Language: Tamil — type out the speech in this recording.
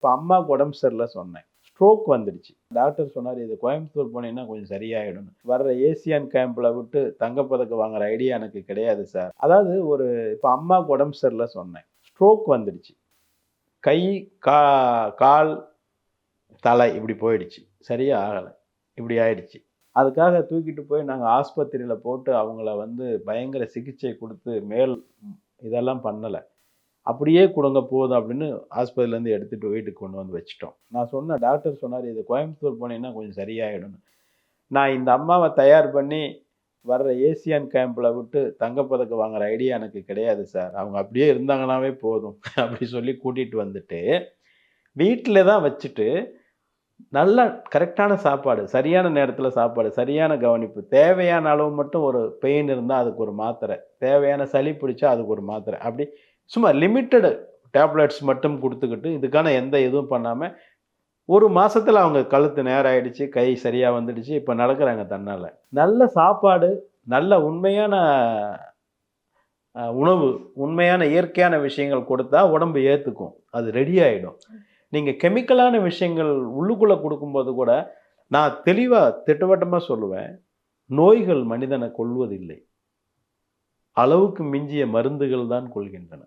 இப்போ அம்மாவுக்கு உடம்பு சரியில்லை சொன்னேன், ஸ்ட்ரோக் வந்துடுச்சு. டாக்டர் சொன்னார் இது கோயம்புத்தூர் போனீங்கன்னா கொஞ்சம் சரியாயிடும். வர்ற ஏசியான் கேம்பில் விட்டு தங்கப்பதக்கம் வாங்குற ஐடியா எனக்கு கிடையாது சார். அதாவது ஒரு இப்போ அம்மாவுக்கு உடம்பு சரியில்லை சொன்னேன், ஸ்ட்ரோக் வந்துடுச்சு. கை கால் தலை இப்படி போயிடுச்சு, சரியா ஆகலை, இப்படி ஆயிடுச்சு. அதுக்காக தூக்கிட்டு போய் நாங்கள் ஆஸ்பத்திரியில் போட்டு அவங்கள வந்து பயங்கர சிகிச்சை கொடுத்து மேல் இதெல்லாம் பண்ணலை. அப்படியே கொடுங்க போதும் அப்படின்னு ஆஸ்பத்திரியிலேருந்து எடுத்துகிட்டு வீட்டுக்கு கொண்டு வந்து வச்சுட்டோம். நான் சொன்ன டாக்டர் சொன்னார் இது கோயம்புத்தூர் போனீங்கன்னா கொஞ்சம் சரியாயிடும். நான் இந்த அம்மாவை தயார் பண்ணி வர்ற ஏசியான் கேம்பில் விட்டு தங்கப்பதக்கம் வாங்குற ஐடியா எனக்கு கிடையாது சார், அவங்க அப்படியே இருந்தாங்கன்னாவே போதும் அப்படி சொல்லி கூட்டிகிட்டு வந்துட்டு வீட்டில் தான் வச்சுட்டு நல்ல கரெக்டான சாப்பாடு, சரியான நேரத்தில் சாப்பாடு, சரியான கவனிப்பு, தேவையான அளவு மட்டும் ஒரு பெயின் இருந்தால் அதுக்கு ஒரு மாத்திரை, தேவையான சளி பிடிச்சா அதுக்கு ஒரு மாத்திரை, அப்படி சும்மா லிமிட்டடு டேப்லெட்ஸ் மட்டும் கொடுத்துக்கிட்டு இதுக்கான எந்த இதுவும் பண்ணாமல் ஒரு மாதத்தில் அவங்க கழுத்து நேரம் ஆகிடுச்சு, கை சரியாக வந்துடுச்சு, இப்போ நடக்கிறாங்க தன்னால். நல்ல சாப்பாடு, நல்ல உண்மையான உணவு, உண்மையான இயற்கையான விஷயங்கள் கொடுத்தா உடம்பு ஏற்றுக்கும், அது ரெடி ஆகிடும். நீங்கள் கெமிக்கலான விஷயங்கள் உள்ளுக்குள்ளே கொடுக்கும்போது கூட நான் தெளிவாக திட்டவட்டமாக சொல்லுவேன், நோய்கள் மனிதனை கொல்வதில்லை, அளவுக்கு மிஞ்சிய மருந்துகள் தான் கொள்கின்றன.